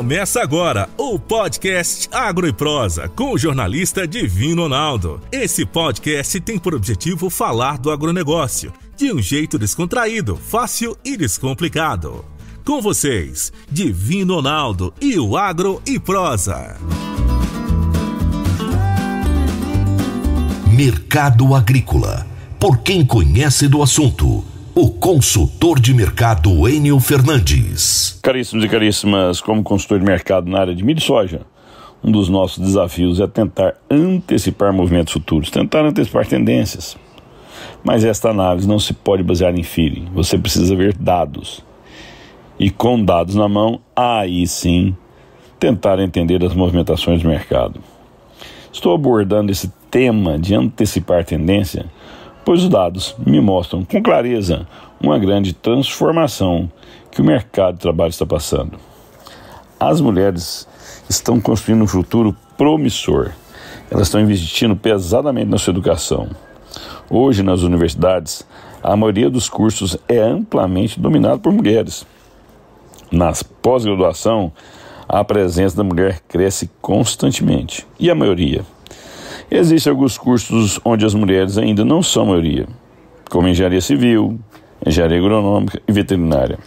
Começa agora o podcast Agro e Prosa com o jornalista Divino Ronaldo. Esse podcast tem por objetivo falar do agronegócio de um jeito descontraído, fácil e descomplicado. Com vocês, Divino Ronaldo e o Agro e Prosa. Mercado Agrícola. Por quem conhece do assunto. O consultor de mercado Enio Fernandes. Caríssimos e caríssimas, como consultor de mercado na área de milho e soja, um dos nossos desafios é tentar antecipar movimentos futuros, tentar antecipar tendências. Mas esta análise não se pode basear em feeling, você precisa ver dados. E com dados na mão, aí sim, tentar entender as movimentações do mercado. Estou abordando esse tema de antecipar tendência, pois os dados me mostram com clareza uma grande transformação que o mercado de trabalho está passando. As mulheres estão construindo um futuro promissor. Elas estão investindo pesadamente na sua educação. Hoje, nas universidades, a maioria dos cursos é amplamente dominada por mulheres. Na pós-graduação, a presença da mulher cresce constantemente. E a maioria? Existem alguns cursos onde as mulheres ainda não são maioria, como engenharia civil, engenharia agronômica e veterinária.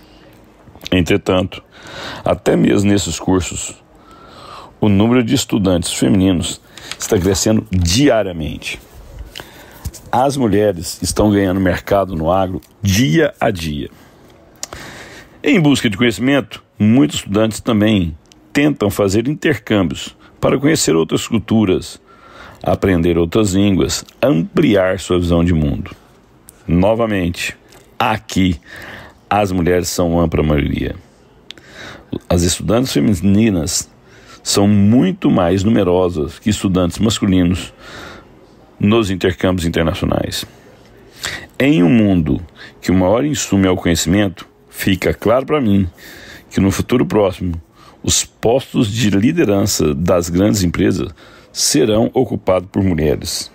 Entretanto, até mesmo nesses cursos, o número de estudantes femininos está crescendo diariamente. As mulheres estão ganhando mercado no agro dia a dia. Em busca de conhecimento, muitos estudantes também tentam fazer intercâmbios para conhecer outras culturas, aprender outras línguas, ampliar sua visão de mundo. Novamente, aqui, as mulheres são ampla maioria. As estudantes femininas são muito mais numerosas que estudantes masculinos nos intercâmbios internacionais. Em um mundo que o maior insumo é o conhecimento, fica claro para mim que no futuro próximo, os postos de liderança das grandes empresas serão ocupados por mulheres.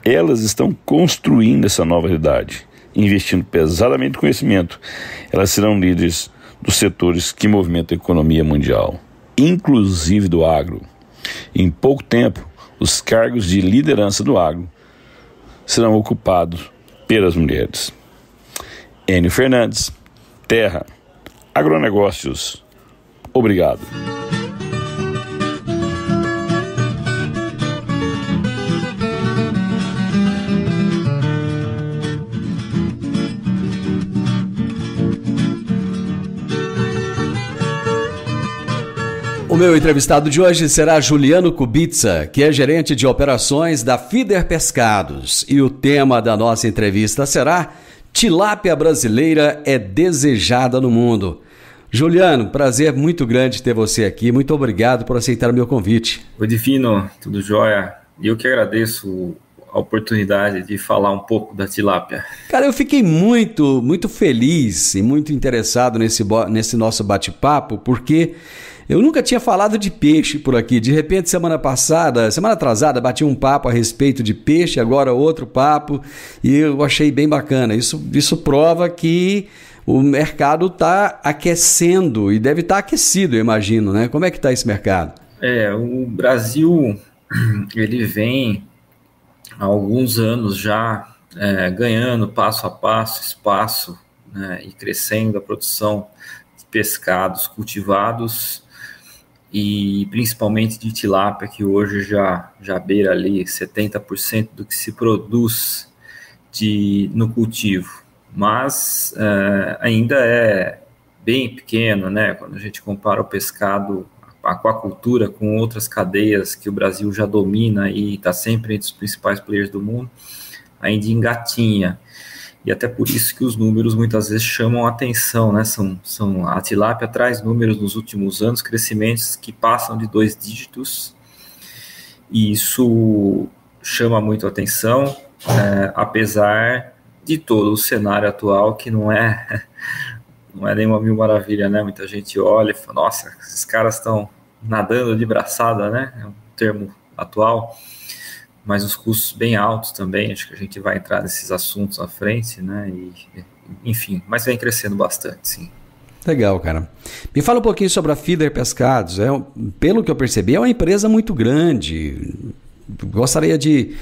Elas estão construindo essa nova realidade, investindo pesadamente no conhecimento. Elas serão líderes dos setores que movimentam a economia mundial, inclusive do agro. Em pouco tempo, os cargos de liderança do agro serão ocupados pelas mulheres. Enio Fernandes, Terra, Agronegócios. Obrigado. O meu entrevistado de hoje será Juliano Kubica, que é gerente de operações da Fider Pescados. E o tema da nossa entrevista será Tilápia brasileira é desejada no mundo. Juliano, prazer muito grande ter você aqui. Muito obrigado por aceitar o meu convite. Oi, Divino, tudo jóia? E eu que agradeço a oportunidade de falar um pouco da tilápia. Cara, eu fiquei muito feliz e muito interessado nesse nosso bate-papo, porque eu nunca tinha falado de peixe por aqui. De repente, semana atrasada, bati um papo a respeito de peixe, agora outro papo, e eu achei bem bacana. Isso prova que o mercado está aquecendo e deve estar aquecido, eu imagino, né? Como é que está esse mercado? O Brasil, ele vem há alguns anos já ganhando passo a passo espaço, né, e crescendo a produção de pescados cultivados e principalmente de tilápia, que hoje já beira ali 70% do que se produz no cultivo. Mas ainda é bem pequeno, né? Quando a gente compara o pescado, a aquacultura com outras cadeias que o Brasil já domina e está sempre entre os principais players do mundo, ainda engatinha. E até por isso que os números muitas vezes chamam a atenção, né? A tilápia traz números nos últimos anos, crescimentos que passam de 2 dígitos, e isso chama muito a atenção, apesar de todo o cenário atual, que não é nenhuma mil maravilha, né? Muita gente olha e fala, nossa, esses caras estão nadando de braçada, né? É um termo atual, mas os custos bem altos também, acho que a gente vai entrar nesses assuntos à frente, né? Enfim, mas vem crescendo bastante, sim. Legal, cara. Me fala um pouquinho sobre a Feeder Pescados. Pelo que eu percebi, é uma empresa muito grande. Gostaria de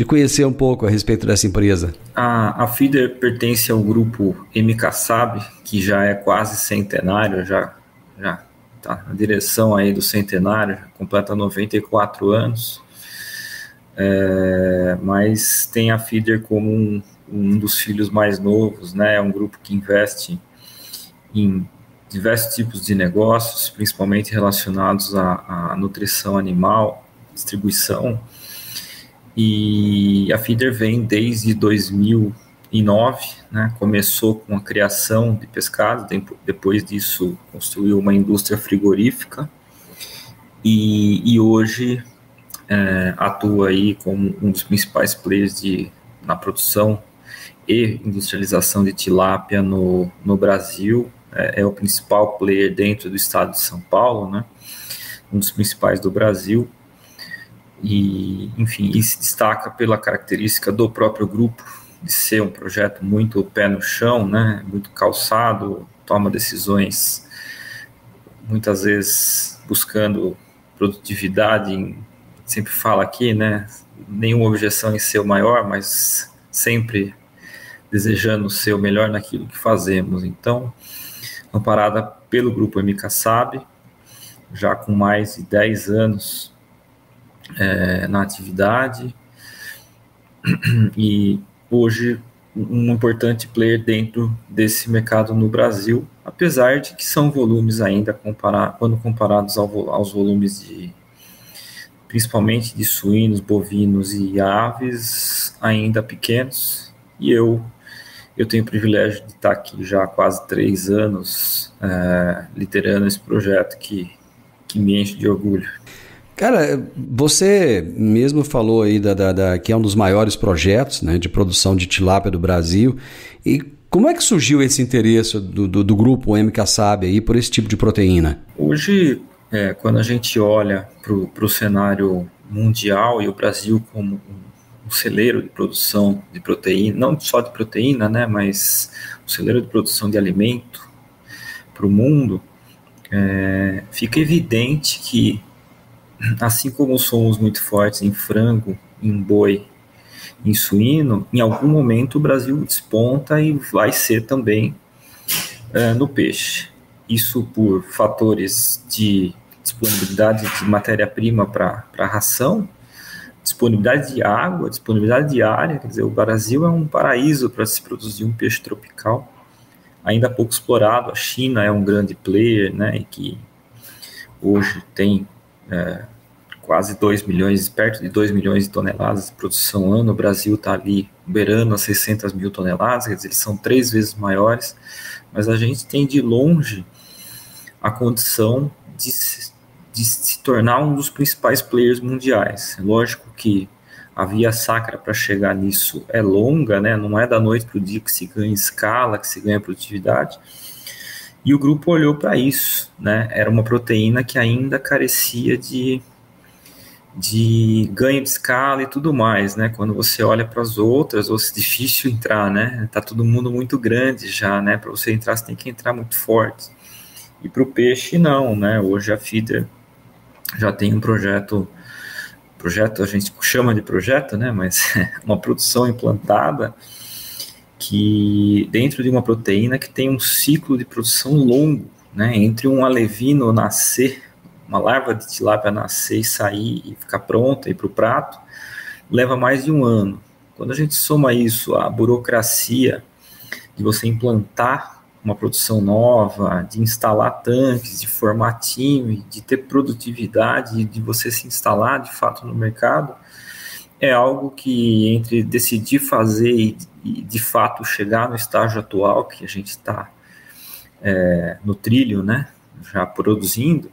conhecer um pouco a respeito dessa empresa. A Feeder pertence ao grupo MKSAB, que já é quase centenário, já está na direção aí do centenário, completa 94 anos. Mas tem a Feeder como um dos filhos mais novos, né? É um grupo que investe em diversos tipos de negócios, principalmente relacionados à nutrição animal, distribuição, e a Feeder vem desde 2009, né? Começou com a criação de pescados, depois disso construiu uma indústria frigorífica e hoje atua aí como um dos principais players na produção e industrialização de tilápia no Brasil. É o principal player dentro do estado de São Paulo, né? Um dos principais do Brasil. E, enfim, e se destaca pela característica do próprio grupo de ser um projeto muito pé no chão, né? Muito calçado, toma decisões muitas vezes buscando produtividade, sempre fala aqui, né? Nenhuma objeção em ser o maior, mas sempre desejando ser o melhor naquilo que fazemos. Então, amparada pelo grupo MKSAB, já com mais de 10 anos na atividade, e hoje um importante player dentro desse mercado no Brasil, apesar de que são volumes ainda, quando comparados aos volumes principalmente de suínos, bovinos e aves, ainda pequenos, e eu tenho o privilégio de estar aqui já há quase 3 anos liderando esse projeto que me enche de orgulho. Cara, você mesmo falou aí que é um dos maiores projetos, né, de produção de tilápia do Brasil. E como é que surgiu esse interesse do grupo MKSAB aí por esse tipo de proteína? Hoje, quando a gente olha para o cenário mundial e o Brasil como um celeiro de produção de proteína, não só de proteína, né, mas um celeiro de produção de alimento para o mundo, fica evidente que, assim como somos muito fortes em frango, em boi, em suíno, em algum momento o Brasil desponta e vai ser também no peixe. Isso por fatores de disponibilidade de matéria-prima para ração, disponibilidade de água, disponibilidade de área. Quer dizer, o Brasil é um paraíso para se produzir um peixe tropical, ainda pouco explorado. A China é um grande player, né, que hoje tem quase 2 milhões, perto de 2 milhões de toneladas de produção ano. O Brasil está ali beirando as 600 mil toneladas, quer dizer, eles são 3 vezes maiores, mas a gente tem de longe a condição de se tornar um dos principais players mundiais. É lógico que a via sacra para chegar nisso é longa, né? Não é da noite para o dia que se ganha escala, que se ganha produtividade. E o grupo olhou para isso, né? Era uma proteína que ainda carecia de ganho de escala e tudo mais, né? Quando você olha para as outras, é difícil entrar, né? Tá todo mundo muito grande já, né? Para você entrar, você tem que entrar muito forte. E para o peixe, não, né? Hoje a Feeder já tem um projeto a gente chama de projeto, né? Mas uma produção implantada que dentro de uma proteína que tem um ciclo de produção longo, né? Entre um alevino nascer, uma larva de tilápia nascer e sair e ficar pronta e ir para o prato, leva mais de 1 ano. Quando a gente soma isso à burocracia de você implantar uma produção nova, de instalar tanques, de formar time, de ter produtividade, de você se instalar de fato no mercado, é algo que, entre decidir fazer e de fato chegar no estágio atual, que a gente está no trilho, né, já produzindo,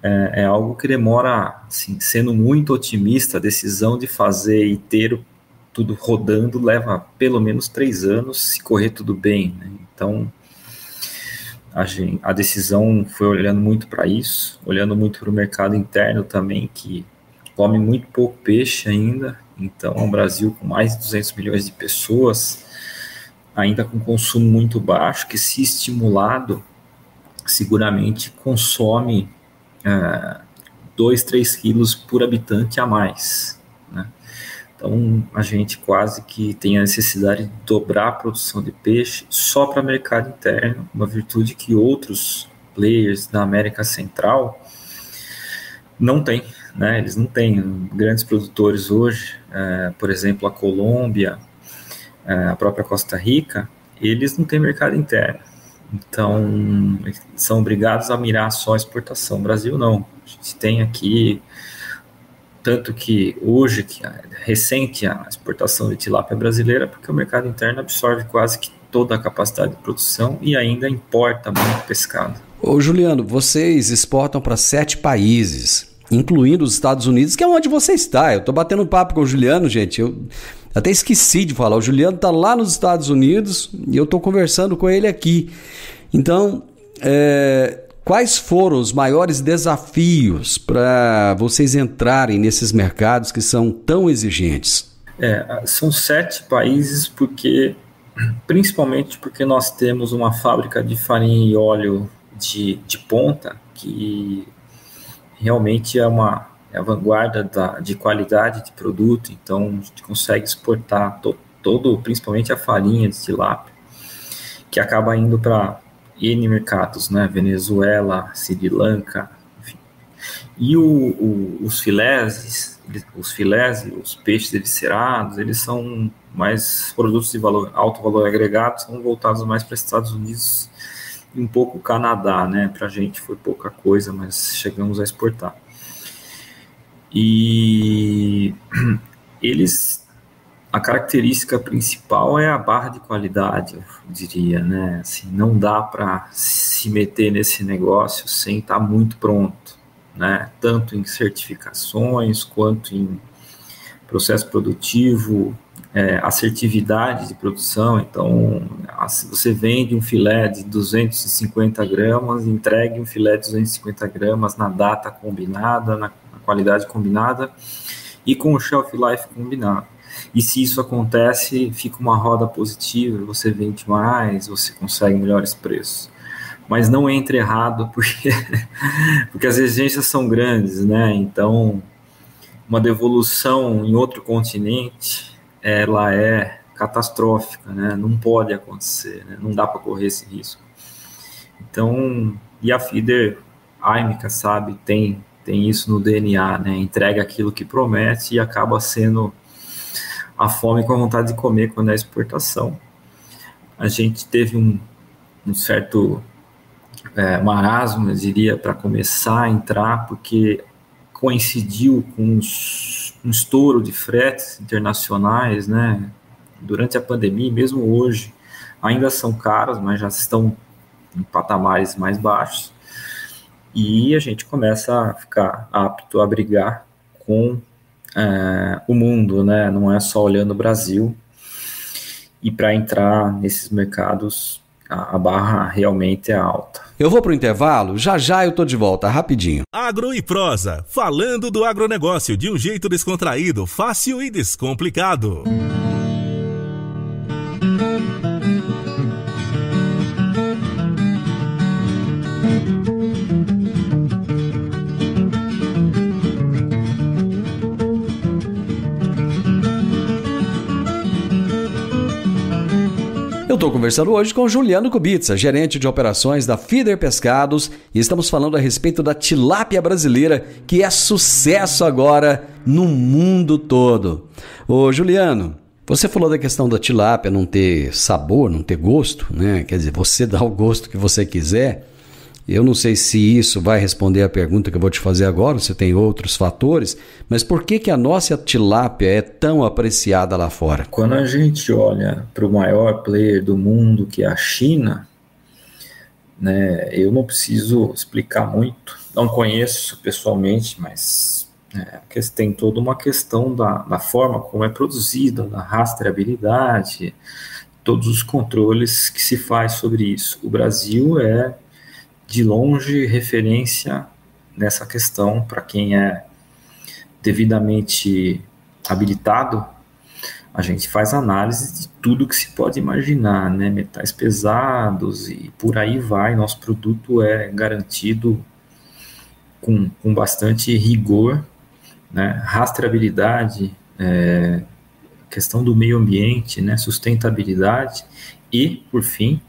é algo que demora, assim, sendo muito otimista, a decisão de fazer e ter tudo rodando leva pelo menos 3 anos, se correr tudo bem, né? Então, a decisão foi olhando muito para isso, olhando muito para o mercado interno também, que come muito pouco peixe ainda. Então, é um Brasil com mais de 200 milhões de pessoas, ainda com consumo muito baixo, que, se estimulado, seguramente consome 2, 3 quilos por habitante a mais, né? Então, a gente quase que tem a necessidade de dobrar a produção de peixe só para mercado interno, uma virtude que outros players da América Central não têm, né? Eles não têm grandes produtores hoje, por exemplo, a Colômbia, a própria Costa Rica, eles não têm mercado interno. Então, são obrigados a mirar só a exportação. O Brasil não. A gente tem aqui, tanto que hoje, recente a exportação de tilápia brasileira, porque o mercado interno absorve quase que toda a capacidade de produção e ainda importa muito pescado. Ô Juliano, vocês exportam para 7 países, incluindo os Estados Unidos, que é onde você está. Eu estou batendo um papo com o Juliano, gente, eu até esqueci de falar, o Juliano está lá nos Estados Unidos e eu estou conversando com ele aqui. Então, quais foram os maiores desafios para vocês entrarem nesses mercados que são tão exigentes? São 7 países, principalmente porque nós temos uma fábrica de farinha e óleo de ponta, que realmente é a vanguarda de qualidade de produto. Então a gente consegue exportar principalmente a farinha de tilápia, que acaba indo para N mercados, né? Venezuela, Sri Lanka, enfim. E os filés e os peixes eviscerados, eles são mais produtos de alto valor agregado, são voltados mais para Estados Unidos e um pouco Canadá, né? Para a gente foi pouca coisa, mas chegamos a exportar. E a característica principal é a barra de qualidade, eu diria, né? Assim, não dá para se meter nesse negócio sem estar muito pronto, né? Tanto em certificações quanto em processo produtivo, assertividade de produção. Então, se você vende um filé de 250 gramas, entregue um filé de 250 gramas na data combinada, na qualidade combinada e com o shelf life combinado. E se isso acontece, fica uma roda positiva, você vende mais, você consegue melhores preços. Mas não entre errado, porque as exigências são grandes, né? Então, uma devolução em outro continente, ela é catastrófica, né? Não pode acontecer, né? Não dá para correr esse risco. Então, e a feeder Aimica, sabe, tem isso no DNA, né? Entrega aquilo que promete e acaba sendo a fome com a vontade de comer quando é exportação. A gente teve um certo marasmo, eu diria, para começar a entrar, porque coincidiu com um estouro de fretes internacionais, né? Durante a pandemia, mesmo hoje, ainda são caros, mas já estão em patamares mais baixos. E a gente começa a ficar apto a brigar com o mundo, né? Não é só olhando o Brasil. E para entrar nesses mercados, a barra realmente é alta. Eu vou para o intervalo, já eu estou de volta, rapidinho. Agro e Prosa, falando do agronegócio de um jeito descontraído, fácil e descomplicado. Eu estou conversando hoje com Juliano Kubitsa, gerente de operações da Feeder Pescados, e estamos falando a respeito da tilápia brasileira, que é sucesso agora no mundo todo. Ô Juliano, você falou da questão da tilápia não ter sabor, não ter gosto, né? Quer dizer, você dá o gosto que você quiser. Eu não sei se isso vai responder a pergunta que eu vou te fazer agora, se tem outros fatores, mas por que a nossa tilápia é tão apreciada lá fora? Quando a gente olha para o maior player do mundo, que é a China, né, eu não preciso explicar muito, não conheço pessoalmente, mas tem toda uma questão da forma como é produzida, da rastreabilidade, todos os controles que se faz sobre isso. O Brasil é de longe referência nessa questão para quem é devidamente habilitado a gente faz análise de tudo que se pode imaginar, né? Metais pesados e por aí vai. Nosso produto é garantido com bastante rigor, né? Rastreabilidade, questão do meio ambiente, né? Sustentabilidade e, por fim,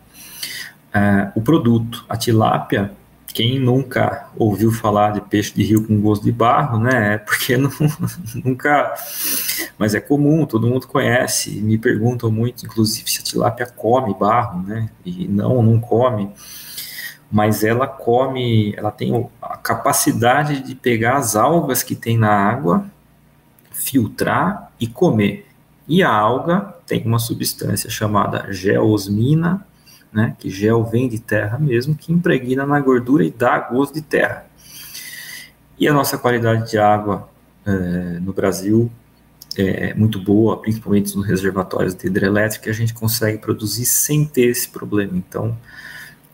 o produto. A tilápia, quem nunca ouviu falar de peixe de rio com gosto de barro, né? É porque nunca... Mas é comum, todo mundo conhece. Me perguntam muito, inclusive, se a tilápia come barro, né? E não come. Mas ela come, ela tem a capacidade de pegar as algas que tem na água, filtrar e comer. E a alga tem uma substância chamada geosmina, né, que gel vem de terra mesmo, que impregna na gordura e dá gosto de terra. E a nossa qualidade de água no Brasil é muito boa, principalmente nos reservatórios de hidrelétrica, a gente consegue produzir sem ter esse problema. Então,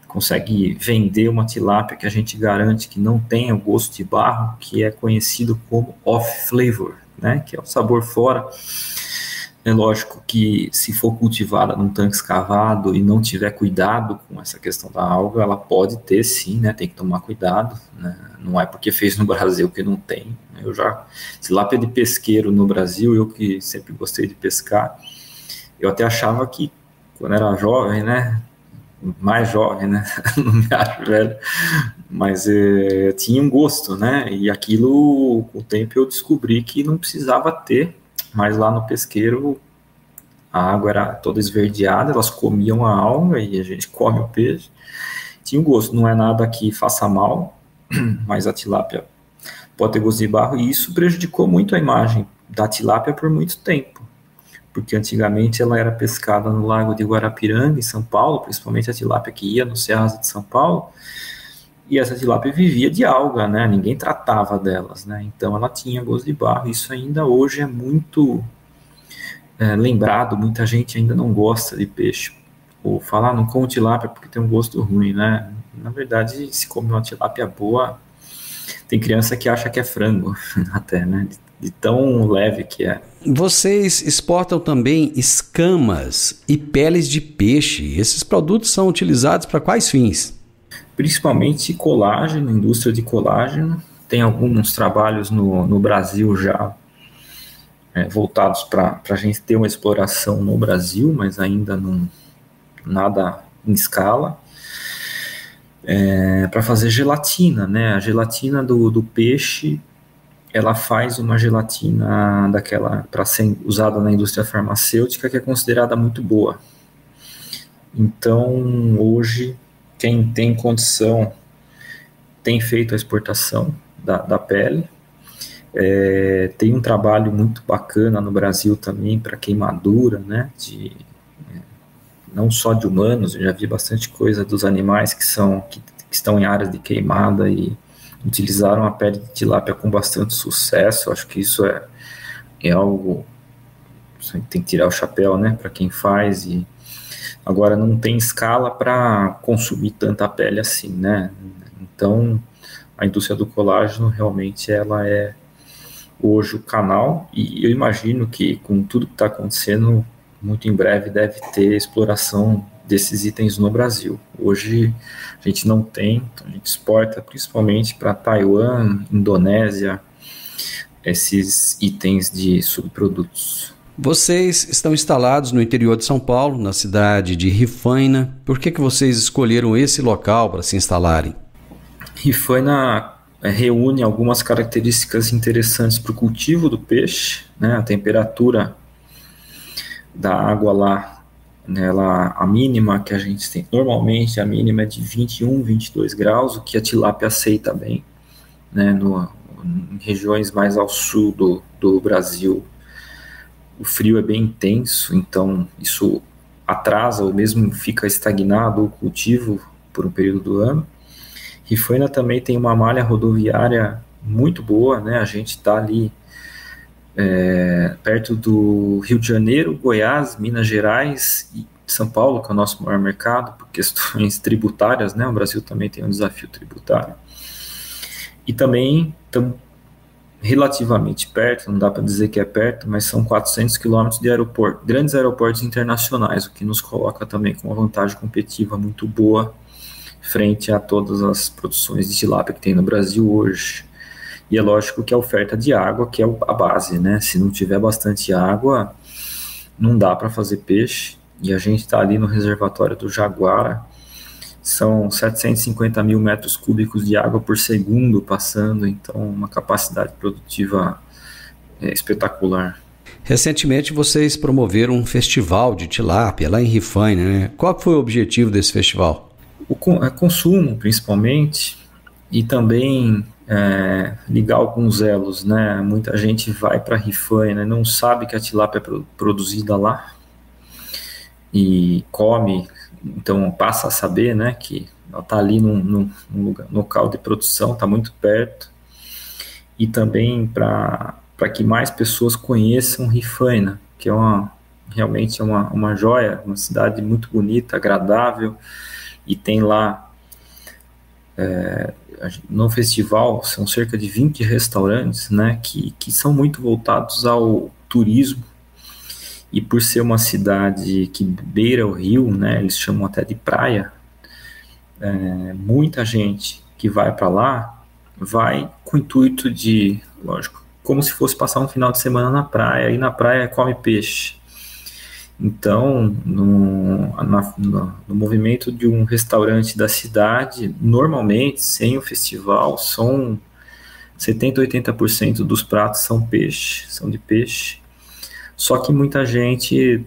consegue vender uma tilápia que a gente garante que não tenha o gosto de barro, que é conhecido como off flavor, né, que é o sabor fora. É lógico que se for cultivada num tanque escavado e não tiver cuidado com essa questão da alga, ela pode ter sim, né? Tem que tomar cuidado, né? Não é porque fez no Brasil que não tem. Tilápia de pesqueiro no Brasil, eu que sempre gostei de pescar, eu até achava que quando era jovem, né? Mais jovem, né? Não me acho velho, mas tinha um gosto, né? E aquilo, com o tempo eu descobri que não precisava ter. Mas lá no pesqueiro a água era toda esverdeada, elas comiam a alga e a gente come o peixe. Tinha um gosto, não é nada que faça mal, mas a tilápia pode ter gosto de barro e isso prejudicou muito a imagem da tilápia por muito tempo. Porque antigamente ela era pescada no lago de Guarapiranga, em São Paulo, principalmente a tilápia que ia no Ceasa de São Paulo. E essa tilápia vivia de alga, né? Ninguém tratava delas, né? Então ela tinha gosto de barro. Isso ainda hoje é muito lembrado. Muita gente ainda não gosta de peixe. Ou falar, não come tilápia porque tem um gosto ruim, né? Na verdade, se come uma tilápia boa, tem criança que acha que é frango, até, né? De tão leve que é. Vocês exportam também escamas e peles de peixe. Esses produtos são utilizados para quais fins? Principalmente colágeno, indústria de colágeno. Tem alguns trabalhos no Brasil já voltados para a gente ter uma exploração no Brasil, mas ainda não nada em escala. Para fazer gelatina, né? A gelatina do peixe, ela faz uma gelatina daquela para ser usada na indústria farmacêutica que é considerada muito boa. Então, hoje, quem tem condição tem feito a exportação da pele. Tem um trabalho muito bacana no Brasil também para queimadura, né? Não só de humanos, eu já vi bastante coisa dos animais que estão em áreas de queimada e utilizaram a pele de tilápia com bastante sucesso. Acho que isso é algo que tem que tirar o chapéu, né? Para quem faz e agora não tem escala para consumir tanta pele assim, né? Então, a indústria do colágeno realmente ela é hoje o canal e eu imagino que com tudo que está acontecendo, muito em breve deve ter exploração desses itens no Brasil. Hoje a gente não tem, então a gente exporta principalmente para Taiwan, Indonésia, esses itens de subprodutos. Vocês estão instalados no interior de São Paulo, na cidade de Rifaina. Por que vocês escolheram esse local para se instalarem? Rifaina reúne algumas características interessantes para o cultivo do peixe, né? A temperatura da água lá, né, a mínima que a gente tem, normalmente a mínima é de 21, 22 graus, o que a tilápia aceita bem, né? Em regiões mais ao sul do Brasil, o frio é bem intenso, então isso atrasa ou mesmo fica estagnado o cultivo por um período do ano. Rifaina também tem uma malha rodoviária muito boa, né? A gente está ali perto do Rio de Janeiro, Goiás, Minas Gerais e São Paulo, que é o nosso maior mercado, por questões tributárias, né? O Brasil também tem um desafio tributário. E também relativamente perto, não dá para dizer que é perto, mas são 400 quilômetros de aeroporto, grandes aeroportos internacionais, o que nos coloca também com uma vantagem competitiva muito boa frente a todas as produções de tilápia que tem no Brasil hoje. E é lógico que a oferta de água, que é a base, né? Se não tiver bastante água, não dá para fazer peixe. E a gente está ali no reservatório do Jaguara, são 750 mil metros cúbicos de água por segundo passando, então uma capacidade produtiva espetacular. Recentemente vocês promoveram um festival de tilápia lá em Rifaina, né? Qual foi o objetivo desse festival? O consumo, principalmente, e também ligar alguns elos, né? Muita gente vai para Rifaina e não sabe que a tilápia é produzida lá e come, então passa a saber, né, que ela está ali num local de produção, está muito perto, e também para que mais pessoas conheçam Rifaina, que é realmente uma joia, uma cidade muito bonita, agradável, e tem lá, no festival, são cerca de 20 restaurantes, né, que são muito voltados ao turismo, e por ser uma cidade que beira o rio, né, eles chamam até de praia, muita gente que vai para lá, vai com o intuito de, lógico, como se fosse passar um final de semana na praia, e na praia come peixe. Então, no movimento de um restaurante da cidade, normalmente, sem o festival, são 70% a 80% dos pratos são de peixe. Só que muita gente,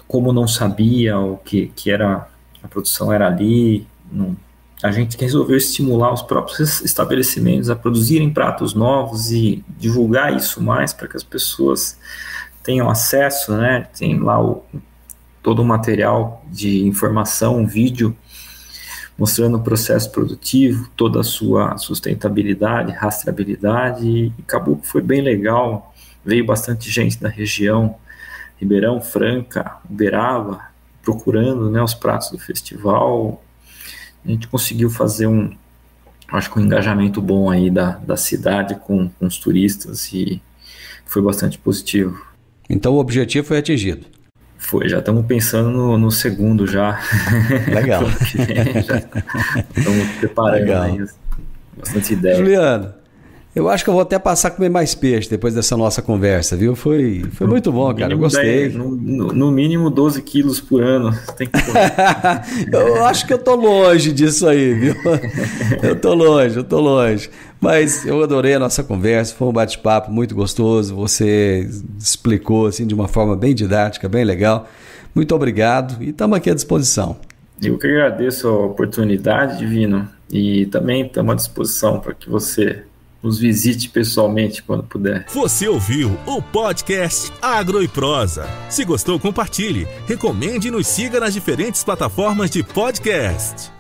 como não sabia o que era, a produção era ali, a gente resolveu estimular os próprios estabelecimentos a produzirem pratos novos e divulgar isso mais para que as pessoas tenham acesso, né? Tem lá todo o material de informação, um vídeo mostrando o processo produtivo, toda a sua sustentabilidade, rastreabilidade, e acabou que foi bem legal. Veio bastante gente da região, Ribeirão, Franca, Uberaba, procurando, né, os pratos do festival. A gente conseguiu fazer acho que um engajamento bom aí da cidade com os turistas, e foi bastante positivo. Então o objetivo foi atingido. Foi, já estamos pensando no segundo já. Legal. Já estamos preparando aí bastante ideia. Juliano, eu acho que eu vou até passar a comer mais peixe depois dessa nossa conversa, viu? Foi muito bom, cara, eu gostei. No mínimo 12 quilos por ano, você tem que comer. Eu acho que eu tô longe disso aí, viu? Eu tô longe. Mas eu adorei a nossa conversa, foi um bate-papo muito gostoso, você explicou assim de uma forma bem didática, bem legal. Muito obrigado e estamos aqui à disposição. Eu que agradeço a oportunidade, Divino, e também estamos à disposição para que você nos visite pessoalmente quando puder. Você ouviu o podcast Agro e Prosa. Se gostou, compartilhe, recomende e nos siga nas diferentes plataformas de podcast.